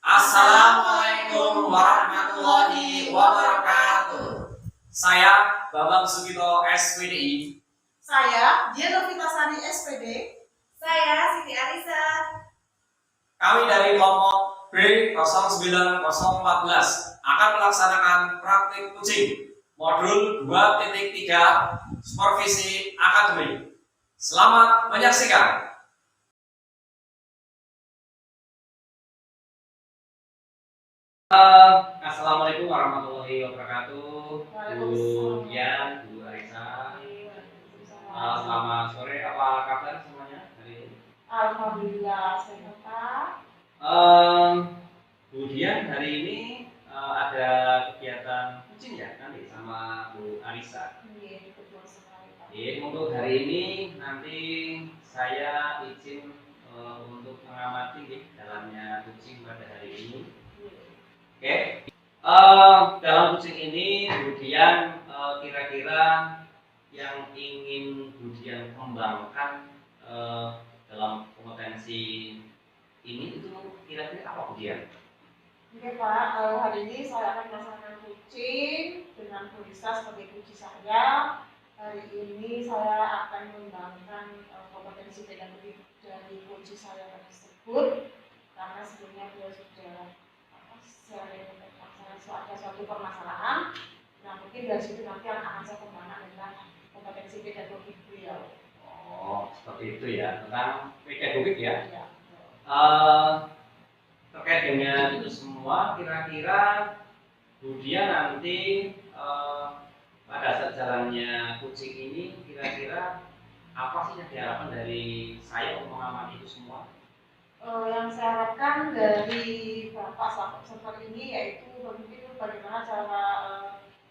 Assalamualaikum warahmatullahi wabarakatuh. Saya Bambang Sugito SPDI. Saya Dian Novitasari SPD. Saya Siti Arisa. Kami dari kelompok B09014 akan melaksanakan praktik kucing modul 2.3 supervisi akademik. Selamat menyaksikan. Assalamualaikum warahmatullahi wabarakatuh. Bu Dian, Bu Arisa. Selamat sore. Apa kabar semuanya hari ini? Alhamdulillah sehat Pak. Bu Dian, hari ini ada kegiatan kucing ya nanti sama Bu Arisa. Iya, betul sekali Pak. Untuk hari ini nanti saya izin untuk mengamati jalannya kucing pada hari ini. Oke. Dalam kucing ini kemudian kira-kira yang ingin kemudian kembangkan dalam kompetensi ini itu kira-kira apa kemudian? Oke Pak, hari ini saya akan melaksanakan kucing dengan tulisan sebagai kunci saya. Hari ini saya akan mengembangkan kompetensi pedagogik dari kunci saya tersebut karena sebelumnya beliau sudah sering ada suatu permasalahan. Nah mungkin dari situ nanti akan saya kembangkan tentang kompetensi pedagogik beliau. Oh, seperti itu ya, tentang pedagogik ya. Ya. Terkait dengan itu semua, kira-kira kemudian nanti pada saat jalannya kucing ini, kira-kira apa sih yang diharapkan dari saya untuk mengamati itu semua? Yang saya harapkan dari Bapak selaku peserta ini yaitu mungkin bagaimana cara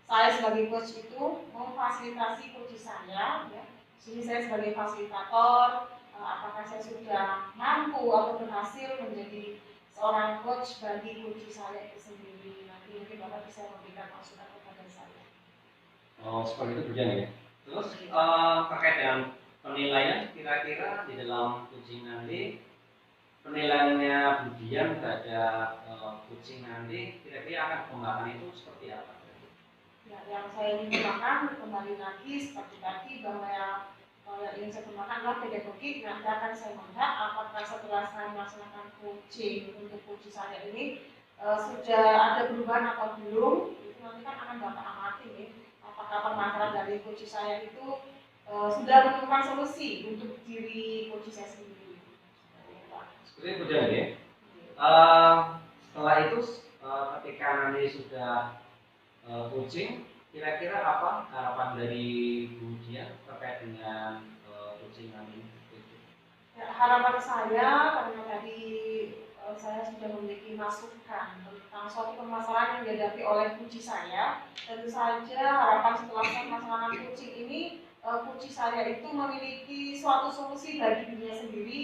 saya sebagai coach itu memfasilitasi coach saya, ya. Jadi saya sebagai fasilitator, apakah saya sudah mampu atau berhasil menjadi seorang coach bagi coach saya itu sendiri. Nanti mungkin Bapak bisa memberikan masukan kepada saya. Oh, seperti itu kemudian ya. Terus terkait dengan penilaian, kira-kira di dalam kucing nanti penilaiannya Budian terhadap kucing nanti kira-kira akan pengembangan itu seperti apa? Ya, yang saya ingin kembangkan kembali lagi seperti tadi bahwa yang ingin saya kembangkan adalah pedagogik. Nanti akan saya melihat apakah setelah saya melaksanakan coaching untuk kucing saya ini sudah ada perubahan atau belum. Itu nanti kan akan Bapak amati nih, apakah permasalahan dari kucing saya itu sudah menemukan solusi untuk diri kucing saya sendiri. Seperti itu ya. Setelah itu ketika nanti sudah kucing, kira-kira apa harapan dari Bu Dian terkait dengan kucing nanti? Ya, harapan saya karena tadi saya sudah memiliki masukan tentang suatu permasalahan yang dihadapi oleh kucing saya. Tentu saja harapan setelah saya melaksanakan kucing ini, kucing saya itu memiliki suatu solusi bagi dirinya sendiri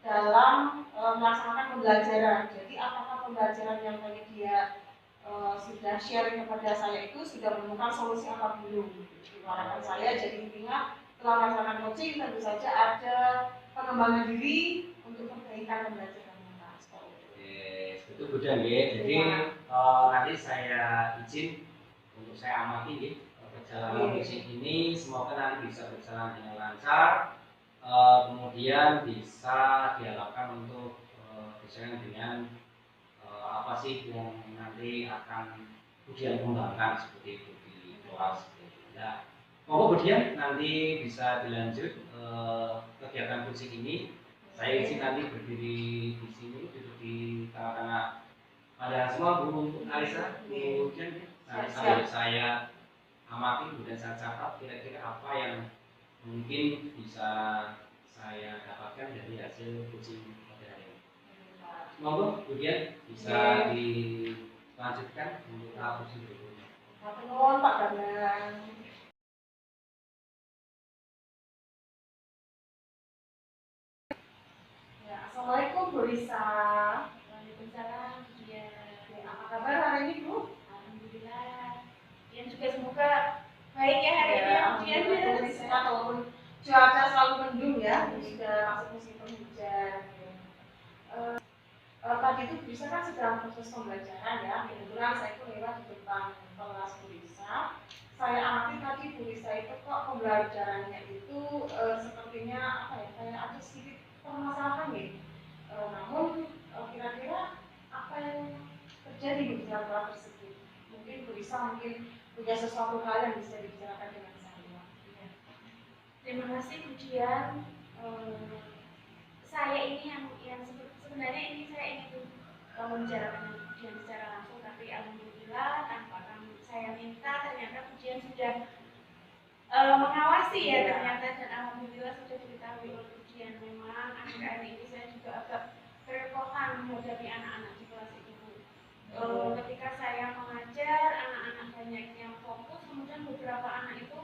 dalam melaksanakan pembelajaran. Jadi apakah pembelajaran yang tadi dia sudah sharing kepada saya itu sudah menemukan solusi apa belum? Harapan saya jadi intinya setelah melaksanakan coaching tentu saja ada pengembangan diri untuk perbaikan pembelajaran mereka. Itu kemudian ya. Jadi nanti saya izin untuk saya amati ya perjalanan kucing ini, semoga nanti bisa berjalan dengan lancar. Kemudian bisa diharapkan untuk berjalan dengan apa sih yang nanti akan kemudian kembangkan seperti itu di kelas. Nah, kemudian nanti bisa dilanjut kegiatan kucing ini. Saya izin nanti berdiri di sini, duduk di tengah-tengah pada semua Bu Arisa. Kemudian nanti saya amati kemudian saya catat kira-kira apa yang mungkin bisa saya dapatkan dari hasil kucing pada hari ini. Monggo kemudian bisa dilanjutkan untuk tahap kucing berikutnya. Matur nuwun Pak Bambang. Ya, Assalamualaikum Bu Risa. Waalaikumsalam. Ya. Apa kabar hari ini Bu? Alhamdulillah. Yang juga semoga baik ya hari ini. Alhamdulillah sehat walaupun cuaca selalu mendung ya, sudah masuk musim penghujan. tadi itu bisa kan sedang proses pembelajaran ya. Kebetulan saya itu lewat di depan kelas Bu Risa. Saya amati tadi Bu Risa itu kok pembelajarannya itu sepertinya apa ya, kayak ada sedikit permasalahan ya. Namun kira-kira apa yang terjadi di dalam kelas tersebut? Mungkin Bu Risa punya sesuatu hal yang bisa dibicarakan dengan saya. Ya. Terima kasih Pujian. Saya ini yang sebenarnya ini saya ingin membicarakan Pujian secara langsung, tapi alhamdulillah tanpa saya minta ternyata Pujian sudah mengawasi ya ternyata, dan alhamdulillah sudah diketahui oleh Pujian. Memang akhir-akhir ini saya juga agak kerepotan menghadapi anak-anak di kelas itu. Ketika saya mengajar, anak-anak banyak yang fokus, kemudian beberapa anak itu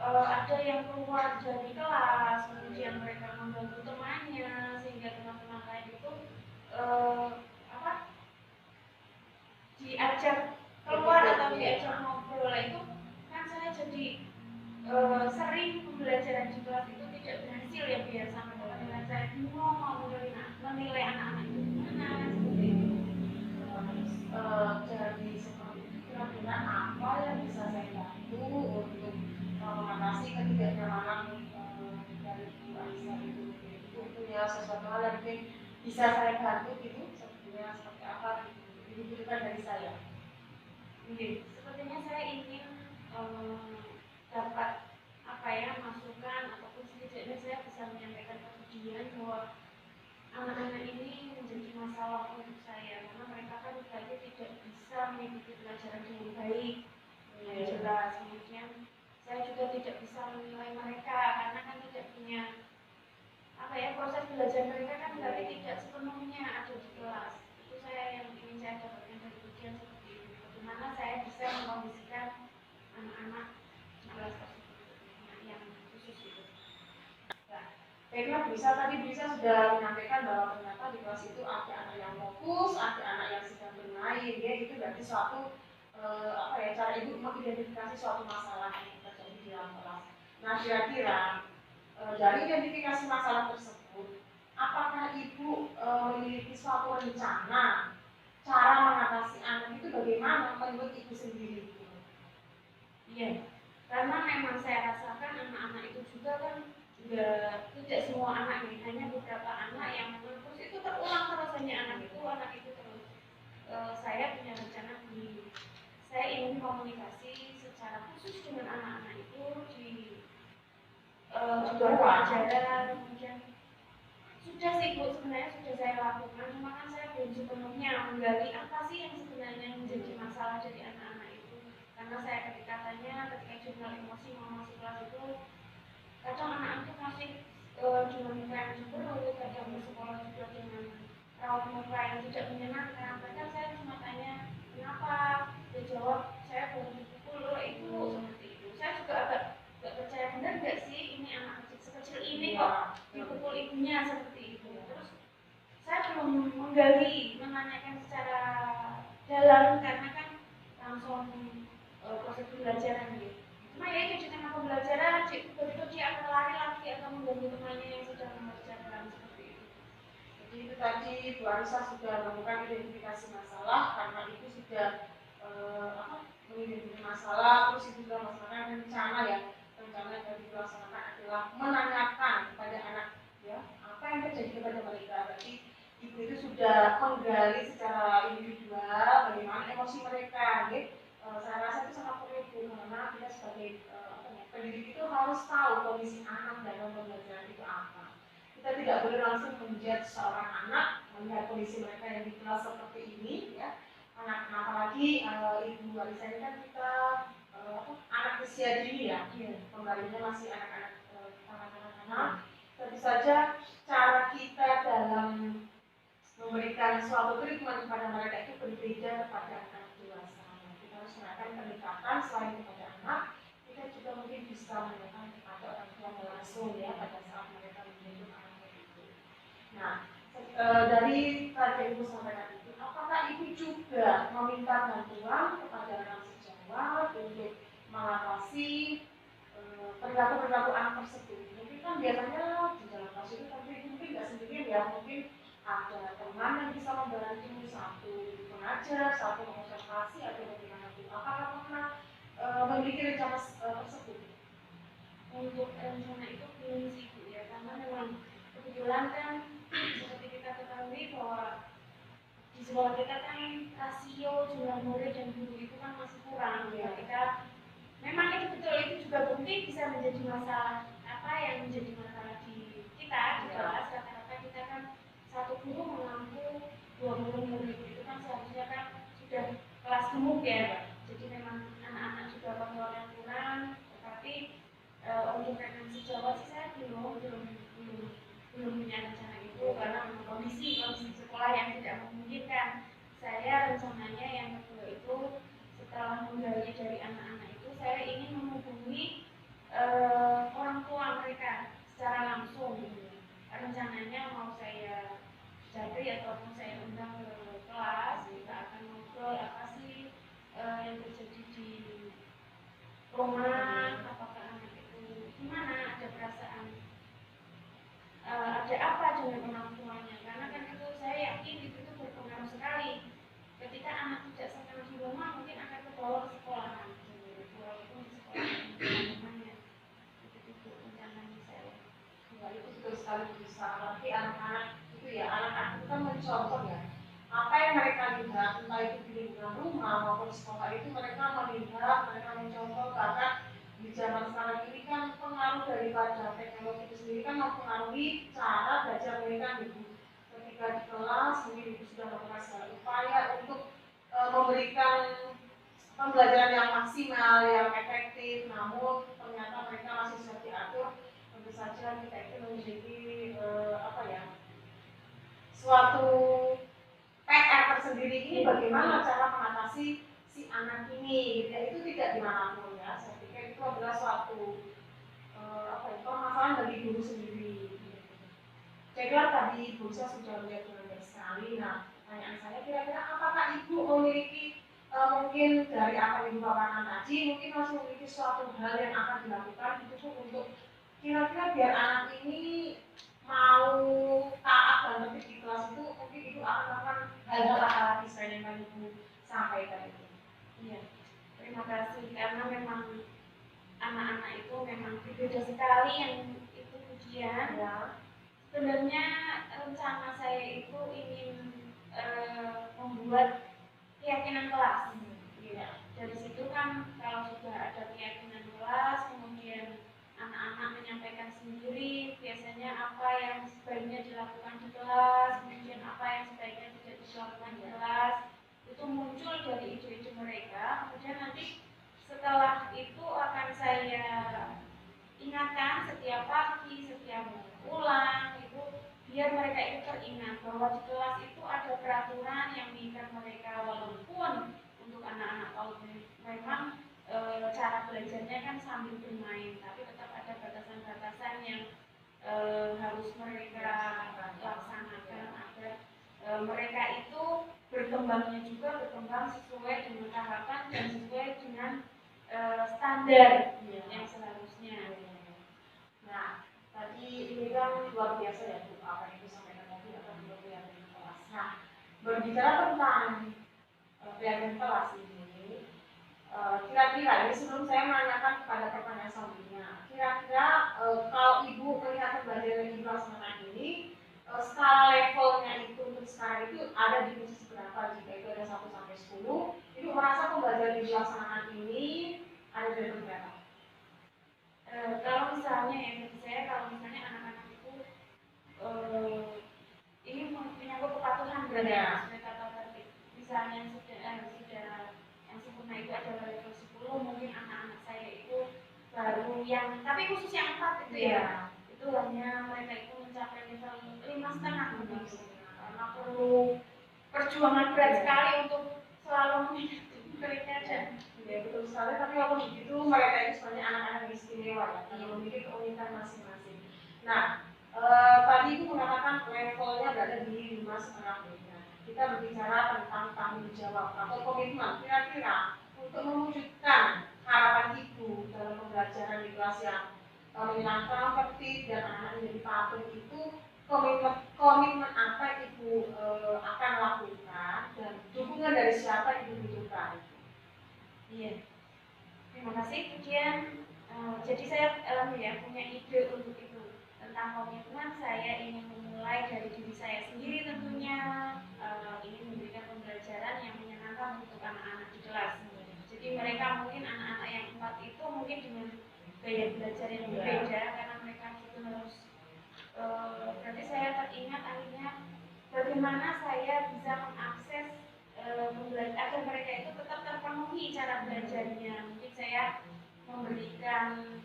ada yang keluar dari kelas, kemudian mereka mengganggu temannya, sehingga teman-teman lain itu diajak keluar atau diajak ngobrol. Itu kan saya jadi sering pembelajaran di kelas itu tidak berhasil ya, biar sampai teman-teman saya bingung mau menilai anak-anak itu gimana seperti itu. Jadi seperti itu, kira-kira apa yang bisa saya bantu untuk mengatasi ketidaknyamanan dari Bu Aisyah itu punya sesuatu hal yang mungkin bisa saya bantu gitu, sepertinya seperti apa dibutuhkan dari saya. Sepertinya saya ingin dapat masukan ataupun setidaknya saya bisa menyampaikan ke Pujian bahwa anak-anak ini menjadi masalah untuk saya, karena mereka kan berarti tidak bisa mengikuti pelajaran dengan baik, yang jelas. Kemudian saya juga tidak bisa menilai mereka karena kan tidak punya proses belajar mereka kan berarti tidak sepenuhnya ada di kelas. Itu saya yang ingin saya dapatkan dari Pujian seperti itu. Bagaimana saya bisa mengkondisikan anak-anak di kelas tersebut, yang khusus itu. Baiklah, tadi bisa sudah menyampaikan bahwa ternyata di kelas itu ada anak yang fokus, ada anak yang sedang bermain, ya itu berarti suatu cara ibu mengidentifikasi suatu masalah yang terjadi di dalam kelas. Nah, kira-kira dari identifikasi masalah tersebut, apakah ibu memiliki suatu rencana cara mengatasi anak itu bagaimana menurut ibu sendiri? Iya, karena memang saya rasakan anak-anak itu juga kan tidak semua anak, hanya beberapa anak yang terus itu terulang terus, hanya anak itu terus. Saya punya rencana begini, saya ingin komunikasi secara khusus dengan anak-anak itu di luar pelajaran. Kemudian sudah sih Bu, sebenarnya sudah saya lakukan, cuma kan saya belum sepenuhnya menggali apa sih yang sebenarnya menjadi masalah dari anak-anak itu. Karena saya ketika jurnal emosi masuk kelas itu, kadang anak itu masih dengan muka yang cemberut, kadang bersekolah juga dengan raut muka yang tidak menyenangkan. Kadang saya cuma tanya kenapa, dia jawab saya baru dipukul itu, seperti itu. Saya juga agak gak percaya, benar gak sih ini anak kecil sekecil ini kok dipukul ibunya seperti itu. Terus saya belum menggali, menanyakan secara dalam, karena kan langsung proses pembelajaran gitu. Cuma ya itu di tengah pembelajaran, begitu dia akan lari lagi atau mengganggu temannya yang sedang mengerjakan, seperti itu. Jadi itu tadi Bu Arisa sudah melakukan identifikasi masalah, karena itu sudah mengidentifikasi masalah, terus itu juga masalahnya rencana yang dilaksanakan adalah menanyakan kepada anak ya apa yang terjadi kepada mereka. Berarti ibu itu sudah menggali secara individual bagaimana emosi mereka, gitu. Saya rasa itu sangat perlu karena kita sebagai pendidik itu harus tahu kondisi anak dalam pembelajaran itu apa. Kita tidak boleh langsung menjudge seorang anak melihat kondisi mereka yang di kelas seperti ini, ya. Anak-anak apalagi Ibu Alisa ini kan kita anak usia dini ya, kembalinya masih anak-anak. Tentu saja cara kita dalam memberikan suatu treatment kepada mereka itu berbeda kepada anak dewasa. Kita harus melakukan pendekatan selain kepada anak, kita juga mungkin bisa melakukan kepada orang tua langsung ya pada saat mereka menjadi anak itu. Nah, dari tadi Ibu sampaikan itu, apakah Ibu juga meminta bantuan kepada orang sejawat untuk mengatasi perilaku-perilaku anak tersebut? Mungkin kan biasanya di dalam kasus itu tapi mungkin nggak sendirian ya, mungkin ada teman yang bisa membantu, satu pengajar, satu konservasi, atau bagaimana Bu? Apakah pernah memiliki rencana tersebut? Untuk rencana itu belum sih Bu ya, karena memang kebetulan kan seperti kita ketahui bahwa di sekolah kita kan rasio jumlah murid dan guru itu kan masih kurang ya. Kita memang itu betul, itu juga penting bisa menjadi masalah apa yang menjadi masalah di kita di kelas. Rata-rata kita kan satu guru mengampu 20 murid, itu kan seharusnya kan sudah kelas gemuk ya. Jadi memang anak-anak juga pengeluaran kurang, tetapi untuk frekuensi Jawa sih saya belum punya rencana itu karena memang kondisi sekolah yang tidak memungkinkan. Saya rencananya yang kedua itu setelah menggali dari anak-anak itu saya ingin menghubungi orang tua mereka secara langsung. Rencananya mau saya cari ataupun saya undang ke kelas, kita akan ngobrol apa sih yang terjadi di rumah, apakah anak itu gimana, ada perasaan ada apa dengan orang tuanya, karena kan itu saya yakin itu berpengaruh sekali. Ketika anak tidak senang di rumah mungkin akan terbawa ke sekolahan, walaupun di sekolah namanya itu rencananya saya. Ya, itu betul sekali bisa. Tapi anak-anak itu ya, anak-anak itu kan mencontoh ya. Apa yang mereka lihat, entah itu di lingkungan rumah maupun sekolah, itu mereka melihat, mereka mencontoh. Bahkan di zaman sekarang ini kan pengaruh daripada teknologi itu sendiri kan mempengaruhi cara belajar mereka ibu. Ketika di kelas mungkin ibu sudah melakukan segala upaya untuk memberikan pembelajaran yang maksimal, yang efektif, namun ternyata mereka masih sudah diatur. Tentu saja kita itu menjadi apa ya, suatu PR tersendiri. Ini bagaimana cara mengatasi si anak ini, ya, itu tidak dimanapun ya. Saya pikir itu adalah suatu apa ya, permasalahan bagi guru sendiri. Saya kira tadi Bu Sa sudah melihat dengan baik sekali. Nah, pertanyaan saya kira-kira apakah Ibu memiliki mungkin dari apa yang Ibu paparkan tadi, mungkin masih memiliki suatu hal yang akan dilakukan itu untuk kira-kira biar anak ini mau taat dan tertib di kelas itu, mungkin Ibu akan melakukan hal-hal apa lagi selain yang tadi Ibu sampaikan itu? Iya, terima kasih, karena memang anak-anak itu memang berbeda sekali yang itu ujian. Ya. Sebenarnya rencana saya itu ingin membuat keyakinan kelas. Ya. Dari situ kan kalau sudah ada keyakinan kelas, kemudian anak-anak menyampaikan sendiri biasanya apa yang sebaiknya dilakukan di kelas, kemudian apa yang sebaiknya tidak dilakukan di kelas, itu muncul dari ide-ide mereka. Kemudian nanti setelah itu akan saya ingatkan setiap pagi, setiap pulang itu, biar mereka itu teringat bahwa di kelas itu ada peraturan yang mengikat mereka, walaupun untuk anak-anak kalau memang cara belajarnya kan sambil bermain, tapi tetap ada batasan-batasan yang harus mereka laksanakan agar mereka itu berkembangnya juga berkembang sesuai dengan tahapan dan sesuai dengan standar yang seharusnya. Nah, tadi ini kan luar biasa ya Bu, apa yang disampaikan tadi akan keyakinan kelas. Nah, berbicara tentang keyakinan kelas ini, kira-kira ini sebelum saya menanyakan kepada pertanyaan selanjutnya, kira-kira kalau Ibu melihat pembelajaran Ibu laksanakan ini, skala levelnya itu untuk sekarang itu ada di posisi berapa? Jika itu ada 1 sampai 10, Ibu merasa pembelajaran Ibu laksanakan ini ada di level berapa? Kalau misalnya ya, bagi saya kalau misalnya anak-anak itu ini menyangkut kepatuhan berarti ya, kata tadi misalnya sudah yang sempurna itu adalah level 10, mungkin anak-anak saya itu baru yang, tapi khusus yang 4 itu ya, itu hanya mereka itu mencapai level 5,5 gitu, karena perlu perjuangan berat sekali untuk selalu mengingatkan mereka. Ya betul sekali, tapi walaupun begitu mereka itu sebenarnya anak-anak yang istimewa ya, yang memiliki keunikan masing-masing. Nah, tadi Ibu mengatakan levelnya berada di 5,5. Kita berbicara tentang tanggung jawab atau komitmen. Kira-kira untuk mewujudkan harapan Ibu dalam pembelajaran di kelas yang menyenangkan, tertib dan anak-anak menjadi patuh itu, komitmen apa ibu akan lakukan dan dukungan dari siapa ibu butuhkan. Iya. Terima kasih. Kemudian jadi saya punya ide untuk itu tentang komitmen. Saya ingin memulai dari diri saya sendiri tentunya, ingin memberikan pembelajaran yang menyenangkan untuk anak-anak di kelas. Jadi mereka mungkin anak-anak yang 4 itu mungkin dengan gaya belajar yang berbeda karena mereka itu harus berarti saya teringat akhirnya bagaimana saya bisa mengakses agar mereka itu tetap terpenuhi cara belajarnya. Mungkin saya memberikan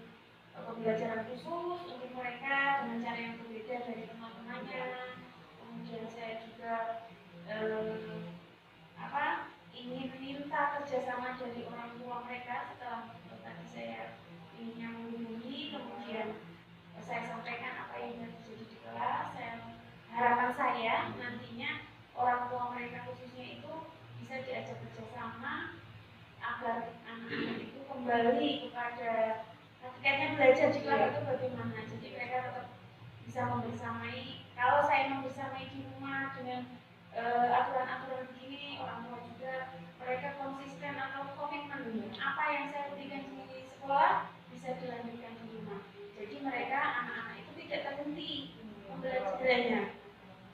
pembelajaran khusus untuk mereka dengan cara yang berbeda dari teman-temannya. Kemudian saya juga ingin minta kerjasama dari orang tua mereka setelah tadi saya ingin menghubungi, kemudian saya sampaikan apa yang terjadi di kelas. Harapan saya nantinya orang tua mereka khususnya itu bisa diajak kerjasama agar anak-anak itu kembali kepada hakikatnya belajar di kelas itu bagaimana. Jadi mereka tetap bisa membersamai. Kalau saya membersamai di rumah dengan aturan-aturan begini, orang tua juga mereka konsisten atau komitmen apa yang saya berikan di sekolah bisa dilanjutkan di rumah. Jadi mereka anak-anak itu tidak terhenti pembelajarannya.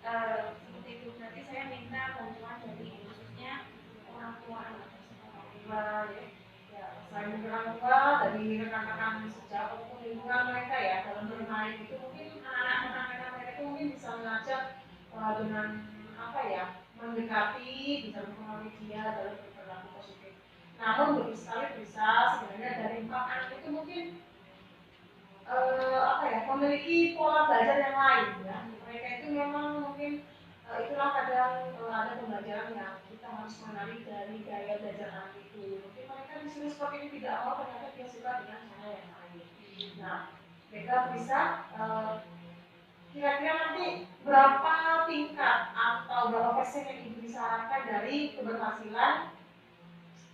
Seperti itu. Berarti saya minta bantuan dari khususnya orang tua anak tersebut. Ya, selain orang tua dari rekan-rekan sejak ataupun lingkungan mereka ya dalam bermain itu mungkin anak-anak mereka itu mungkin bisa mengajak dengan mendekati, bisa mempengaruhi dia dalam berperilaku positif. Namun begitu sekali bisa sebenarnya dari 4 anak itu mungkin memiliki pola belajar yang lain ya. Mereka itu memang mungkin itulah kadang ada pembelajaran yang kita harus mengenali dari gaya belajar anak itu. Mungkin mereka disuruh seperti ini tidak mau, ternyata dia suka dengan cara yang lain. Nah, mereka bisa kira-kira nanti berapa tingkat atau berapa persen yang ibu bisa harapkan dari keberhasilan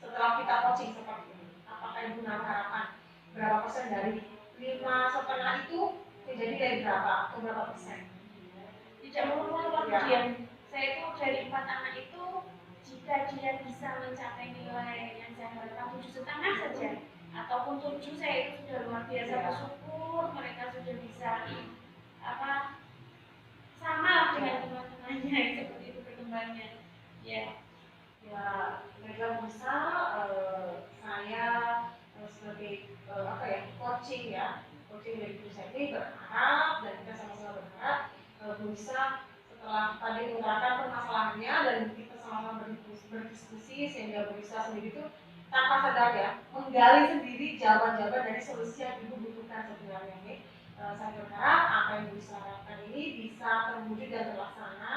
setelah kita coaching seperti ini? Apakah ibu harapan berapa persen dari 5,5 itu menjadi dari berapa atau berapa persen? Tidak melulu kemudian saya itu dari 4 anak itu jika dia bisa mencapai nilai yang saya harapkan 7,5 saja ataupun 7, saya itu sudah luar biasa bersyukur. Mereka sudah bisa sama dengan teman-temannya seperti itu perkembangannya. Ya, mereka bisa saya sebagai coaching dari guru saya ini berharap dan kita sama-sama berharap bisa setelah tadi mengungkapkan permasalahannya dan kita sama-sama berdiskusi sehingga bisa sendiri itu tanpa sadar ya menggali sendiri jawaban-jawaban dari solusi yang ibu butuhkan sebenarnya ini. Saya berharap apa yang ibu sarankan ini bisa terwujud dan terlaksana.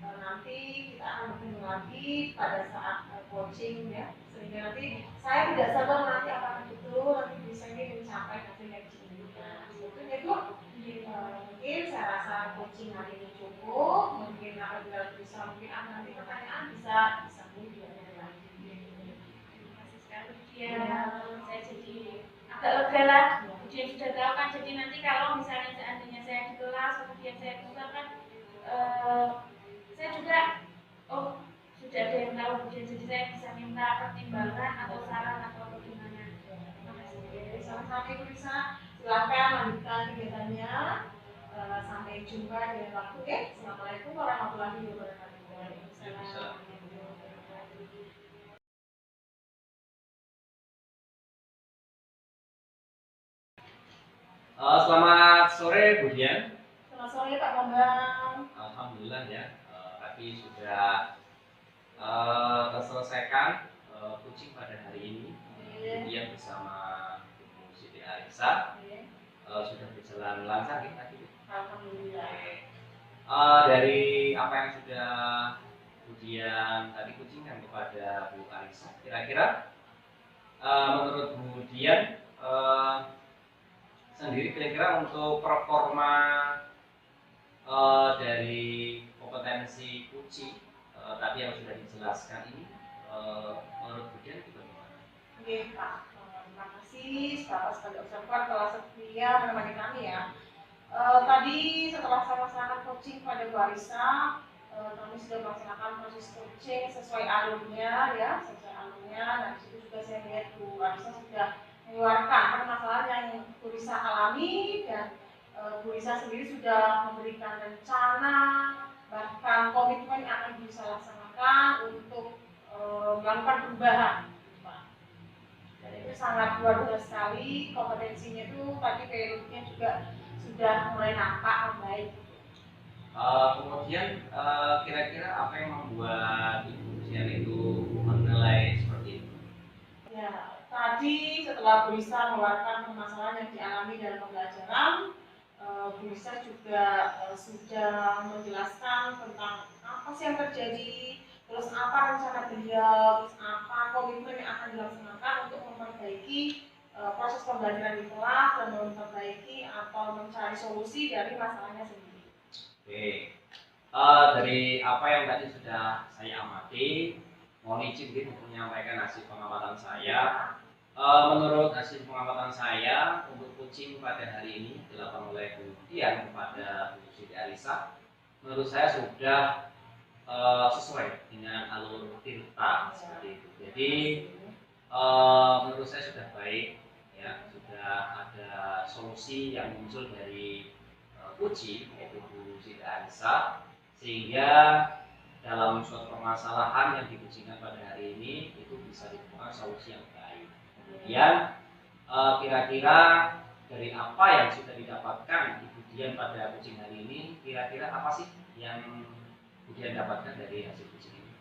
Nanti kita akan bertemu lagi pada saat coaching ya, sehingga nanti saya tidak sabar nanti apakah betul nanti bisa ini mencapai hasil yang diinginkan. Sebetulnya itu mungkin saya rasa coaching hari ini cukup. Mungkin apabila bisa mungkin nanti pertanyaan bisa mungkin lagi. Terima kasih sekali ya. Saya jadi agak lega lah. Dia sudah tahu kan, jadi nanti kalau misalnya seandainya saya di kelas kemudian saya keluar kan saya juga sudah ada yang tahu, kemudian jadi saya bisa minta pertimbangan atau saran atau bagaimana. Terima kasih. Sama-sama Ibu Risa, silakan lanjutkan kegiatannya. Sampai jumpa di lain waktu ya. Assalamualaikum warahmatullahi wabarakatuh. Waalaikumsalam. Selamat sore Bu Dian. Selamat sore Pak Bambang. Alhamdulillah ya, tadi sudah terselesaikan coaching pada hari ini. Kemudian bersama Bu Siti Arisa sudah berjalan lancar ya tadi. Alhamdulillah. Dari apa yang sudah Bu Dian tadi coachingkan kepada Bu Arisa, kira-kira menurut Bu Dian sendiri kira-kira untuk performa dari kompetensi coaching tadi yang sudah dijelaskan ini menurut Bu Dian itu bagaimana? Oke Pak, terima kasih Bapak sebagai observer telah setia menemani kami ya. Tadi setelah saya melaksanakan coaching pada Bu Arisa, kami sudah melaksanakan proses coaching sesuai alurnya ya, sesuai alurnya. Dan di situ juga saya lihat Bu Arisa sudah mengeluarkan permasalahan yang Bu Risa alami, dan Bu Risa sendiri sudah memberikan rencana bahkan komitmen yang akan bisa laksanakan untuk melakukan perubahan, Pak. Dan itu sangat luar biasa sekali, kompetensinya itu tadi periodenya juga sudah mulai nampak membaik. Kemudian kira-kira apa yang membuat Ibu Dian itu menilai seperti itu? Ya, tadi setelah Bu Risa mengeluarkan permasalahan yang dialami dalam pembelajaran, Bu Risa juga sudah menjelaskan tentang apa sih yang terjadi, terus apa rencana beliau, terus apa komitmen yang akan dilaksanakan untuk memperbaiki proses pembelajaran di kelas dan memperbaiki atau mencari solusi dari masalahnya sendiri. Oke, dari apa yang tadi sudah saya amati, mohon izin untuk menyampaikan hasil pengamatan saya. Menurut hasil pengamatan saya untuk coaching pada hari ini dilakukan oleh Bu Dian kepada Bu Siti Arisa, menurut saya sudah sesuai dengan alur Tirta seperti itu. Jadi menurut saya sudah baik, ya, sudah ada solusi yang muncul dari coaching yaitu Bu Siti Arisa, sehingga dalam suatu permasalahan yang diujikan pada hari ini itu bisa ditemukan solusi yang baik. Kemudian kira-kira dari apa yang sudah didapatkan Ibu Dian pada coaching hari ini, kira-kira apa sih yang Ibu Dian dapatkan dari hasil coaching ini?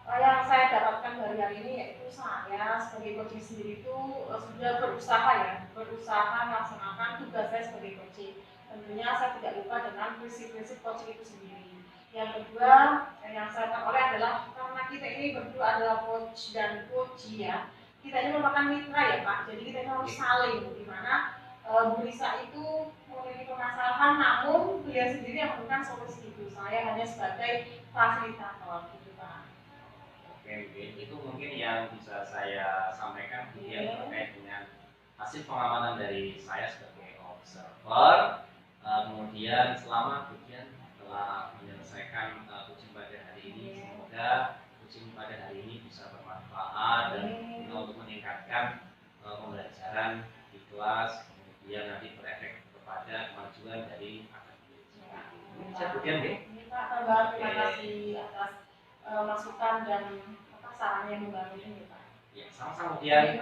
Yang saya dapatkan dari hari ini yaitu saya sebagai coaching sendiri itu sudah berusaha melaksanakan tugas saya sebagai coaching. Tentunya saya tidak lupa dengan prinsip-prinsip coaching itu sendiri. Yang kedua yang saya peroleh adalah karena kita ini berdua adalah coach dan coachee ya, kita ini merupakan mitra ya Pak, jadi kita ini harus saling, dimana Bu Risa itu memiliki permasalahan namun beliau sendiri yang memberikan solusi itu, saya hanya sebagai fasilitator gitu Pak. Oke, itu mungkin yang bisa saya sampaikan yang terkait dengan hasil pengamatan dari saya sebagai observer. Kemudian selama kemudian telah menyelesaikan coaching pada hari ini, semoga coaching pada hari ini bisa bermanfaat dan untuk meningkatkan pembelajaran di kelas, kemudian nanti berefek kepada kemajuan dari akademik. Saya kemudian terima kasih atas masukan dan saran yang membantu ini Pak. Ya, sama-sama kemudian.